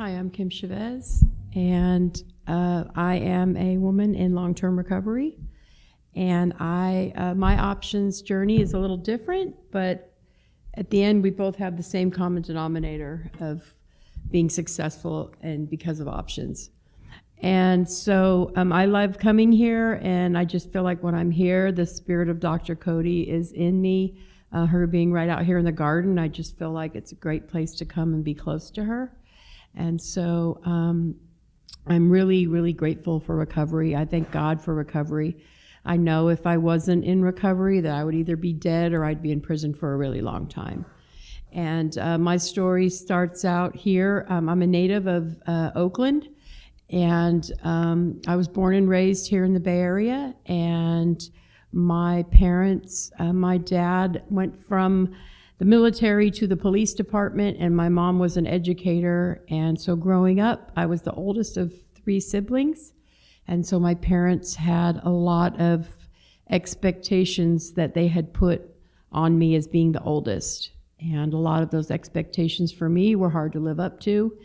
Hi, I'm Kim Chavez, and I am a woman in long-term recovery. And my options journey is a little different, but at the end, we both have the same common denominator of being successful and because of options. And so I love coming here, and I just feel like when I'm here, the spirit of Dr. Cody is in me. Her being right out here in the garden, I just feel like it's a great place to come and be close to her. And so I'm really, really grateful for recovery. I thank God for recovery. I know if I wasn't in recovery that I would either be dead or I'd be in prison for a really long time. And my story starts out here. I'm a native of Oakland, and I was born and raised here in the Bay Area. And my parents, my dad went from the military to the police department, and my mom was an educator. And so growing up, I was the oldest of 3 siblings. And so my parents had a lot of expectations that they had put on me as being the oldest. And a lot of those expectations for me were hard to live up to,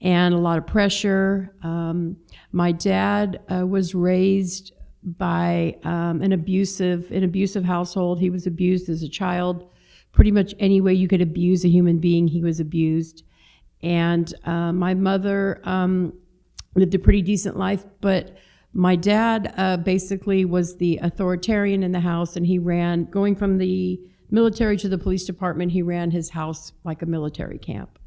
and a lot of pressure. My dad was raised by an abusive household. He was abused as a child. Pretty much any way you could abuse a human being, he was abused. And my mother lived a pretty decent life, but my dad basically was the authoritarian in the house, and he ran, going from the military to the police department, he ran his house like a military camp.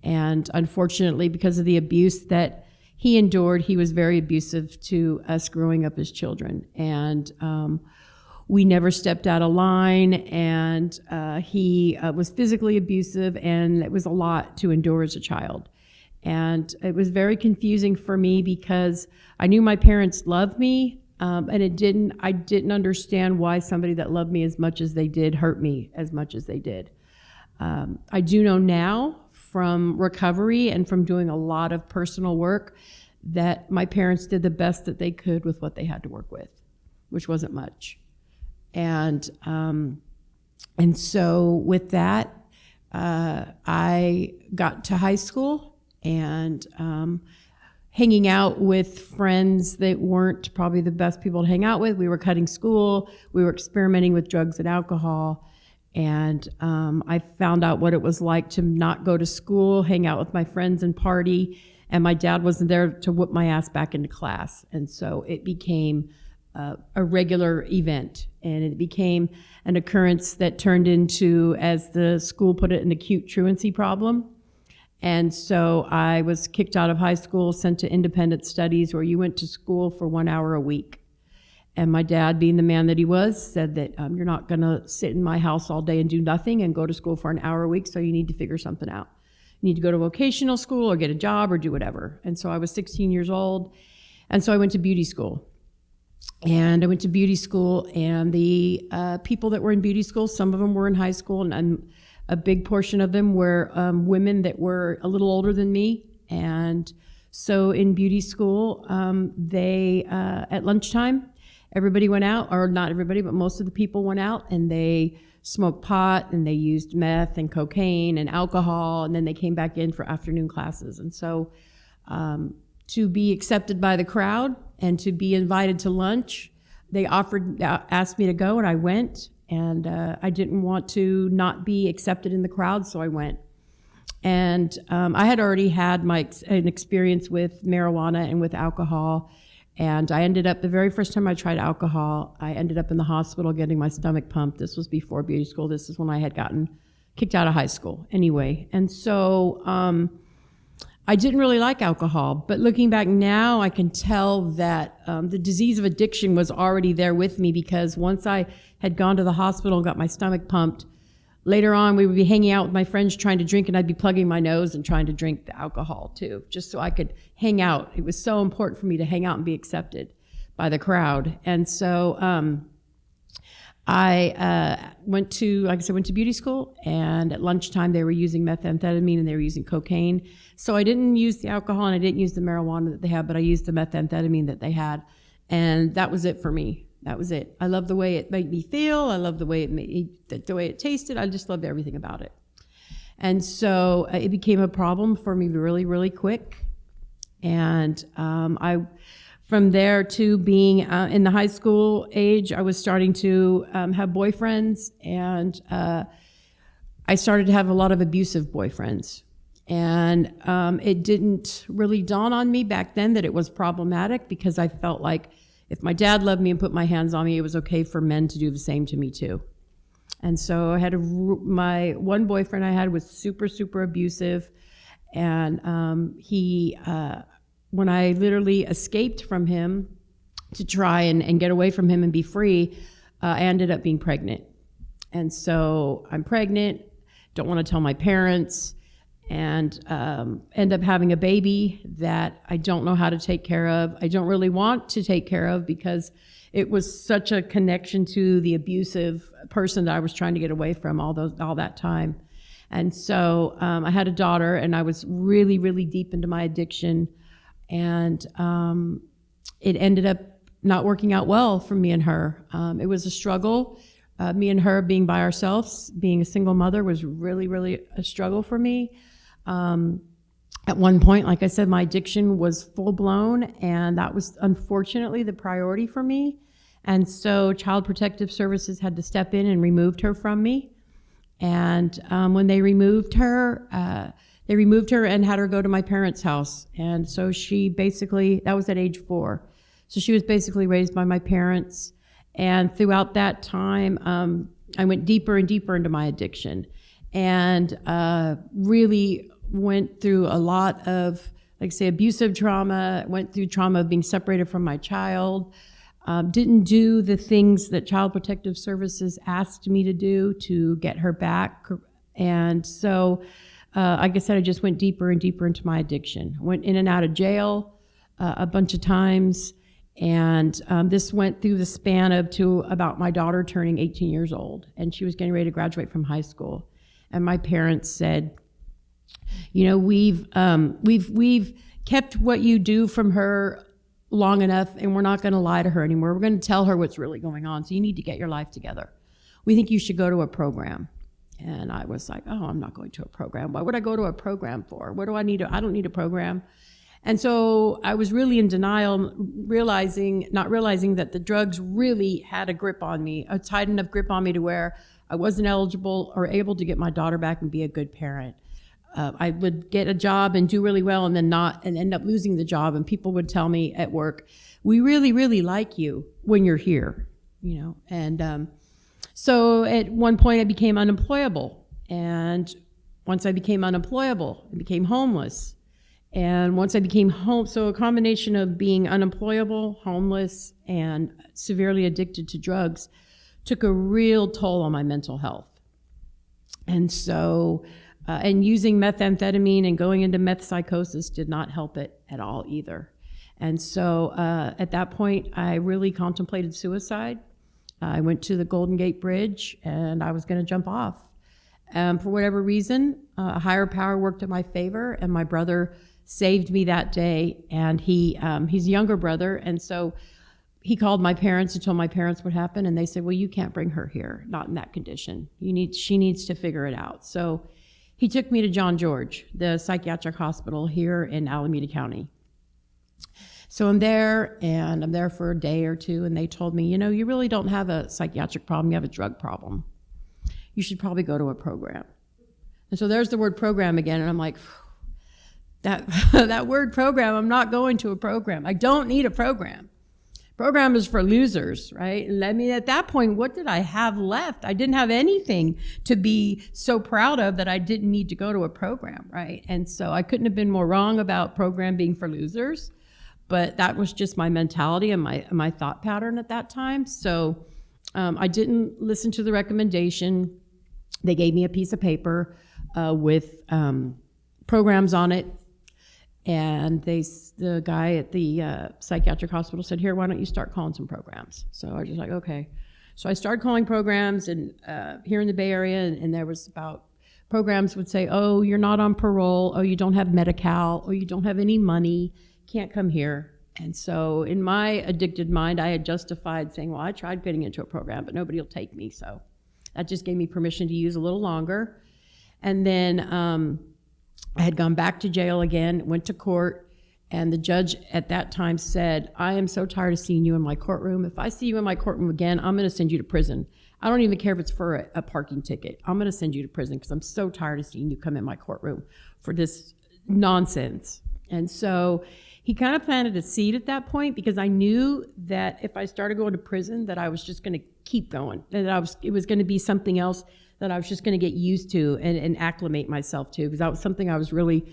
And unfortunately, because of the abuse that he endured, he was very abusive to us growing up as children. And we never stepped out of line, and he was physically abusive, and it was a lot to endure as a child. And it was very confusing for me because I knew my parents loved me, and I didn't understand why somebody that loved me as much as they did hurt me as much as they did. I do know now from recovery and from doing a lot of personal work that my parents did the best that they could with what they had to work with, which wasn't much. And so with that, I got to high school and hanging out with friends that weren't probably the best people to hang out with. We were cutting school. We were experimenting with drugs and alcohol. And I found out what it was like to not go to school, hang out with my friends and party. And my dad wasn't there to whip my ass back into class. And so it became a regular event, and it became an occurrence that turned into, as the school put it, an acute truancy problem. And so I was kicked out of high school, sent to independent studies, where you went to school for 1 hour a week. And my dad, being the man that he was, said that you're not going to sit in my house all day and do nothing and go to school for an hour a week, so you need to figure something out. You need to go to vocational school or get a job or do whatever. And so I was 16 years old, and so I went to beauty school. And I went to beauty school, and the people that were in beauty school, some of them were in high school, and a big portion of them were women that were a little older than me. And so in beauty school, they at lunchtime, everybody went out, or not everybody, but most of the people went out, and they smoked pot, and they used meth and cocaine and alcohol, and then they came back in for afternoon classes. And so to be accepted by the crowd and to be invited to lunch, they asked me to go, and I went. And I didn't want to not be accepted in the crowd, so I went. And I had already had an experience with marijuana and with alcohol. And I ended up, the very first time I tried alcohol, I ended up in the hospital getting my stomach pumped. This was before beauty school. This is when I had gotten kicked out of high school anyway. And so I didn't really like alcohol, but looking back now, I can tell that the disease of addiction was already there with me, because once I had gone to the hospital and got my stomach pumped, later on we would be hanging out with my friends trying to drink, and I'd be plugging my nose and trying to drink the alcohol too, just so I could hang out. It was so important for me to hang out and be accepted by the crowd. And so I went to beauty school, and at lunchtime they were using methamphetamine and they were using cocaine. So I didn't use the alcohol and I didn't use the marijuana that they had, but I used the methamphetamine that they had. And that was it for me. That was it. I loved the way it made me feel. I loved the way it tasted. I just loved everything about it. And so it became a problem for me really, really quick. And from there to being in the high school age, I was starting to have boyfriends, and I started to have a lot of abusive boyfriends. And it didn't really dawn on me back then that it was problematic, because I felt like if my dad loved me and put my hands on me, it was okay for men to do the same to me too. And so I had my one boyfriend I had was super, super abusive. And he, when I literally escaped from him to try and get away from him and be free, I ended up being pregnant. And so I'm pregnant, don't want to tell my parents, and end up having a baby that I don't know how to take care of. I don't really want to take care of, because it was such a connection to the abusive person that I was trying to get away from all that time. And so I had a daughter, and I was really, really deep into my addiction, and it ended up not working out well for me and her. It was a struggle. Me and her being by ourselves, being a single mother, was really, really a struggle for me. At one point, like I said, my addiction was full blown, and that was unfortunately the priority for me. And so Child Protective Services had to step in and removed her from me. And when they removed her and had her go to my parents' house. And so she basically, that was at age 4. So she was basically raised by my parents. And throughout that time, I went deeper and deeper into my addiction, and really went through a lot of, like I say, abusive trauma, went through trauma of being separated from my child, didn't do the things that Child Protective Services asked me to do to get her back. And so, like I said, I just went deeper and deeper into my addiction. Went in and out of jail a bunch of times. And this went through the span of to about my daughter turning 18 years old, and she was getting ready to graduate from high school. And my parents said, you know, we've kept what you do from her long enough, and we're not going to lie to her anymore. We're going to tell her what's really going on. So you need to get your life together. We think you should go to a program. And I was like, oh, I'm not going to a program. Why would I go to a program for? What do I need? I don't need a program. And so I was really in denial, not realizing that the drugs really had a grip on me, a tight enough grip on me to where I wasn't eligible or able to get my daughter back and be a good parent. I would get a job and do really well, and then not, and end up losing the job. And people would tell me at work, we really, really like you when you're here, you know. And so at one point I became unemployable. And once I became unemployable, I became homeless. And once I became so a combination of being unemployable, homeless, and severely addicted to drugs took a real toll on my mental health. And so, and using methamphetamine and going into meth psychosis did not help it at all either. And so at that point, I really contemplated suicide. I went to the Golden Gate Bridge, and I was going to jump off. For whatever reason, a higher power worked in my favor, and my brother saved me that day. And he's a younger brother, and so he called my parents and told my parents what happened, and they said, well, you can't bring her here, not in that condition. She needs to figure it out. So he took me to John George, the psychiatric hospital here in Alameda County. So I'm there for a day or two, and they told me, you know, you really don't have a psychiatric problem, you have a drug problem. You should probably go to a program. And so there's the word program again, and I'm like, that word program, I'm not going to a program. I don't need a program. Program is for losers, right? And I mean, at that point, what did I have left? I didn't have anything to be so proud of that I didn't need to go to a program, right? And so I couldn't have been more wrong about program being for losers, but that was just my mentality and my thought pattern at that time. So I didn't listen to the recommendation. They gave me a piece of paper with programs on it. And the guy at the psychiatric hospital said, here, why don't you start calling some programs? So I was just like, okay. So I started calling programs, and here in the Bay Area, and there was about, programs would say, oh, you're not on parole, oh, you don't have Medi-Cal, oh, you don't have any money, can't come here. And so in my addicted mind, I had justified saying, well, I tried getting into a program, but nobody will take me. So that just gave me permission to use a little longer. And then I had gone back to jail again, went to court, and the judge at that time said, I am so tired of seeing you in my courtroom. If I see you in my courtroom again, I'm going to send you to prison. I don't even care if it's for a parking ticket. I'm going to send you to prison because I'm so tired of seeing you come in my courtroom for this nonsense. And so he kind of planted a seed at that point, because I knew that if I started going to prison, that I was just going to keep going, that it was going to be something else that I was just going to get used to and acclimate myself to, because that was something I was really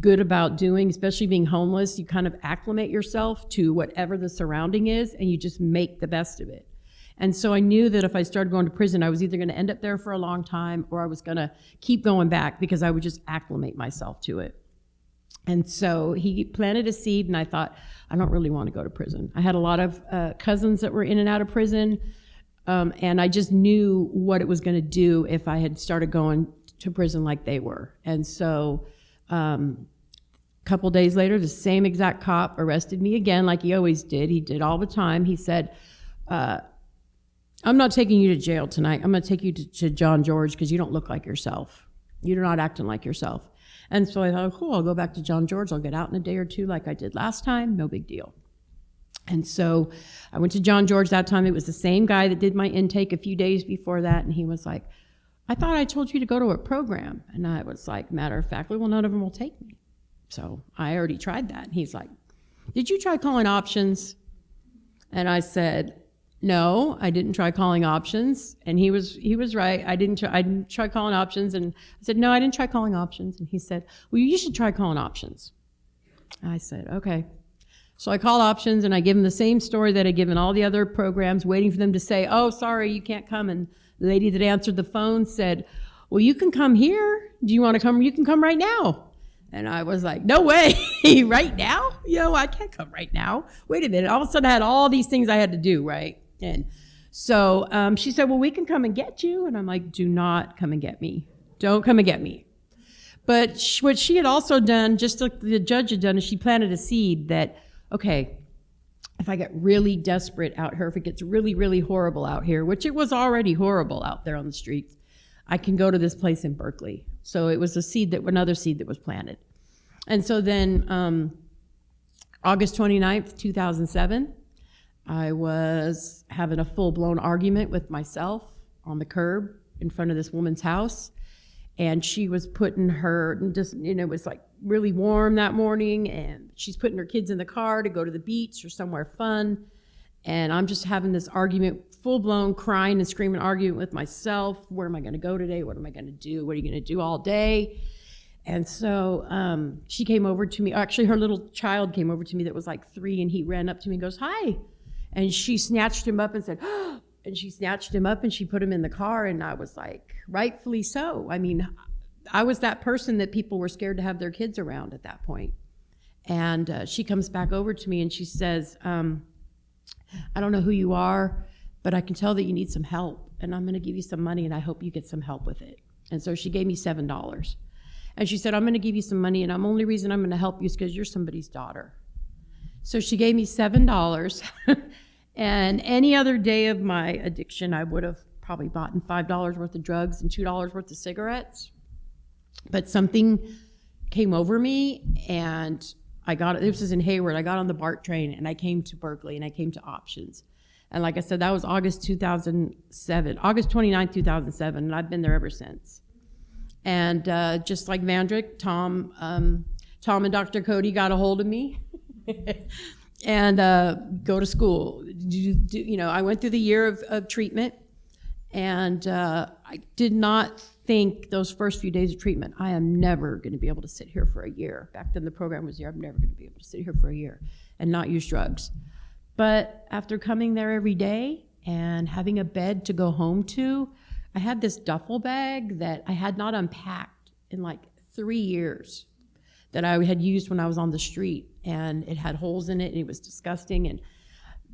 good about doing, especially being homeless. You kind of acclimate yourself to whatever the surrounding is, and you just make the best of it. And so I knew that if I started going to prison, I was either going to end up there for a long time, or I was going to keep going back, because I would just acclimate myself to it. And so he planted a seed, and I thought, I don't really want to go to prison. I had a lot of cousins that were in and out of prison, and I just knew what it was going to do if I had started going to prison like they were. And so a couple days later, the same exact cop arrested me again, like he always did. He did all the time. He said, I'm not taking you to jail tonight. I'm going to take you to John George, because you don't look like yourself. You're not acting like yourself. And so I thought, cool, I'll go back to John George. I'll get out in a day or two like I did last time. No big deal. And so I went to John George that time. It was the same guy that did my intake a few days before that. And he was like, I thought I told you to go to a program. And I was like, matter of fact, well, none of them will take me. So I already tried that. And he's like, did you try calling options? And I said, no, I didn't try calling options. And he was right. I didn't try calling options. And I said, no, I didn't try calling options. And he said, well, you should try calling options. I said, okay. So I called options, and I give him the same story that I'd given all the other programs, waiting for them to say, oh, sorry, you can't come. And the lady that answered the phone said, well, you can come here. Do you want to come? You can come right now. And I was like, no way, right now? I can't come right now. Wait a minute. All of a sudden I had all these things I had to do, right? And so she said, well, we can come and get you. And I'm like, do not come and get me. Don't come and get me. But what she had also done, just like the judge had done, is she planted a seed that, okay, if I get really desperate out here, if it gets really, really horrible out here, which it was already horrible out there on the streets, I can go to this place in Berkeley. So it was another seed that was planted. And so then August 29th, 2007, I was having a full-blown argument with myself on the curb in front of this woman's house. And she was putting it was like really warm that morning, and she's putting her kids in the car to go to the beach or somewhere fun. And I'm just having this argument, full-blown crying and screaming argument with myself. Where am I going to go today? What am I going to do? What are you going to do all day? And so she came over to me. Actually, her little child came over to me that was like 3, and he ran up to me and goes, hi. And she snatched him up and said, oh, and she snatched him up and she put him in the car. And I was like, rightfully so. I mean, I was that person that people were scared to have their kids around at that point. And she comes back over to me and she says, I don't know who you are, but I can tell that you need some help, and I'm going to give you some money, and I hope you get some help with it. And so she gave me $7. And she said, I'm going to give you some money, and the only reason I'm going to help you is because you're somebody's daughter. So she gave me $7. And any other day of my addiction, I would have probably bought $5 worth of drugs and $2 worth of cigarettes. But something came over me, and this was in Hayward. I got on the BART train, and I came to Berkeley, and I came to Options. And like I said, that was August 29th, 2007, and I've been there ever since. And just like Vandrick, Tom and Dr. Cody got a hold of me and go to school. I went through the year of treatment, and I did not think those first few days of treatment, I am never going to be able to sit here for a year. Back then the program was here. I'm never going to be able to sit here for a year and not use drugs. But after coming there every day and having a bed to go home to, I had this duffel bag that I had not unpacked in like 3 years that I had used when I was on the street, and it had holes in it, and it was disgusting. And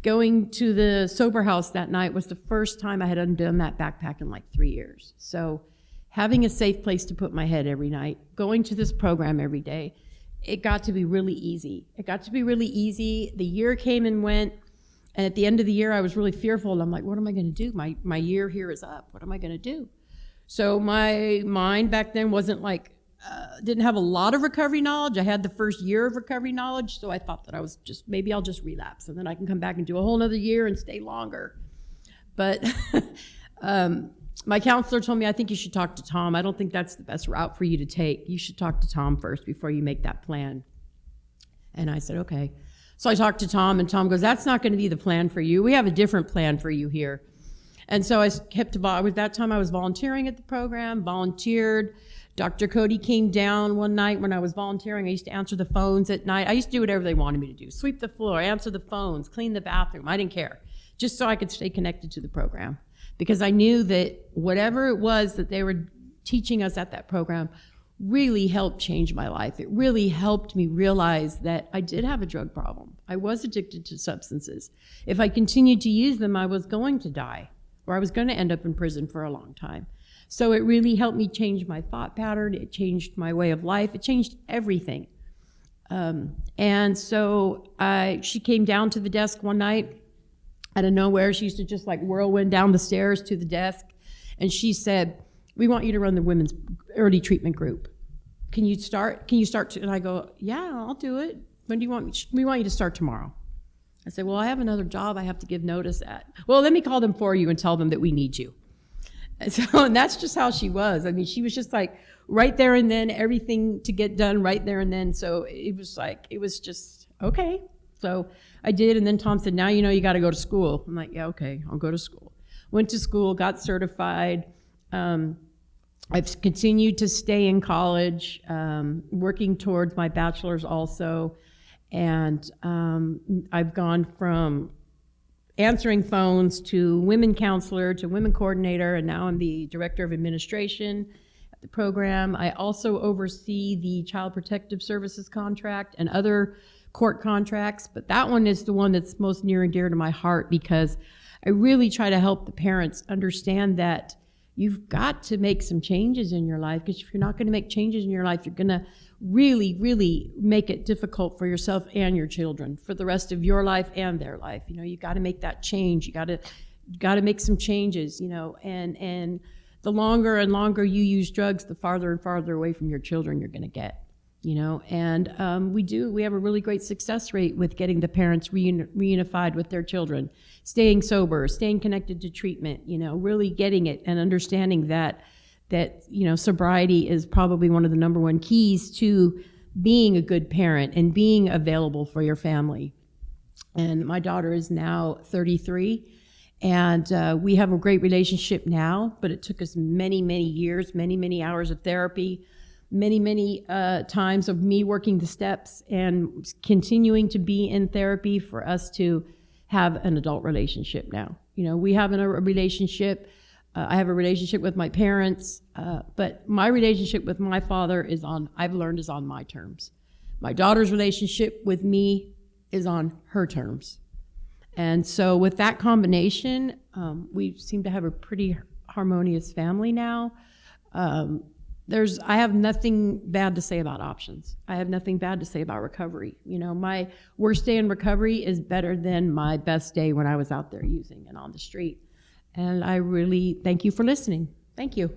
going to the sober house that night was the first time I had undone that backpack in like 3 years. So having a safe place to put my head every night, going to this program every day, it got to be really easy. The year came and went, and at the end of the year, I was really fearful. And I'm like, what am I going to do? My year here is up. What am I going to do? So my mind back then wasn't like, didn't have a lot of recovery knowledge. I had the first year of recovery knowledge, so I thought that I was just, maybe I'll just relapse, and then I can come back and do a whole nother year and stay longer. But my counselor told me, I think you should talk to Tom. I don't think that's the best route for you to take. You should talk to Tom first before you make that plan. And I said, okay. So I talked to Tom, and Tom goes, that's not going to be the plan for you. We have a different plan for you here. And so I kept, with that time I was volunteering at the program, volunteered. Dr. Cody came down one night when I was volunteering. I used to answer the phones at night. I used to do whatever they wanted me to do. Sweep the floor, answer the phones, clean the bathroom. I didn't care, just so I could stay connected to the program. Because I knew that whatever it was that they were teaching us at that program really helped change my life. It really helped me realize that I did have a drug problem. I was addicted to substances. If I continued to use them, I was going to die, or I was going to end up in prison for a long time. So it really helped me change my thought pattern. It changed my way of life. It changed everything. And so she came down to the desk one night out of nowhere. She used to just like whirlwind down the stairs to the desk. And she said, we want you to run the women's early treatment group. Can you start? And I go, yeah, I'll do it. When do you want me? We want you to start tomorrow. I said, well, I have another job I have to give notice at. Well, let me call them for you and tell them that we need you. And that's just how she was. I mean, she was just like right there and then, everything to get done right there and then. So it was just, okay. So I did, and then Tom said, now you know you got to go to school. I'm like, yeah, okay, I'll go to school. Went to school, got certified. I've continued to stay in college, working towards my bachelor's also. And I've gone from answering phones to women counselor to women coordinator, and now I'm the director of administration at the program. I also oversee the Child Protective Services contract and other court contracts, but that one is the one that's most near and dear to my heart, because I really try to help the parents understand that you've got to make some changes in your life, because if you're not going to make changes in your life, you're going to really, really make it difficult for yourself and your children for the rest of your life and their life. You know, you got to make that change. You got to make some changes, you know, and the longer and longer you use drugs, the farther and farther away from your children you're going to get, you know. And we have a really great success rate with getting the parents reunified with their children, staying sober, staying connected to treatment, you know, really getting it and understanding that you know, sobriety is probably one of the number one keys to being a good parent and being available for your family. And my daughter is now 33, and we have a great relationship now, but it took us many, many years, many, many hours of therapy, many, many times of me working the steps and continuing to be in therapy for us to have an adult relationship now. You know, we have a relationship. I have a relationship with my parents, but my relationship with my father I've learned is on my terms. My daughter's relationship with me is on her terms. And so with that combination, we seem to have a pretty harmonious family now. I have nothing bad to say about options. I have nothing bad to say about recovery. You know, my worst day in recovery is better than my best day when I was out there using and on the street. And I really thank you for listening. Thank you.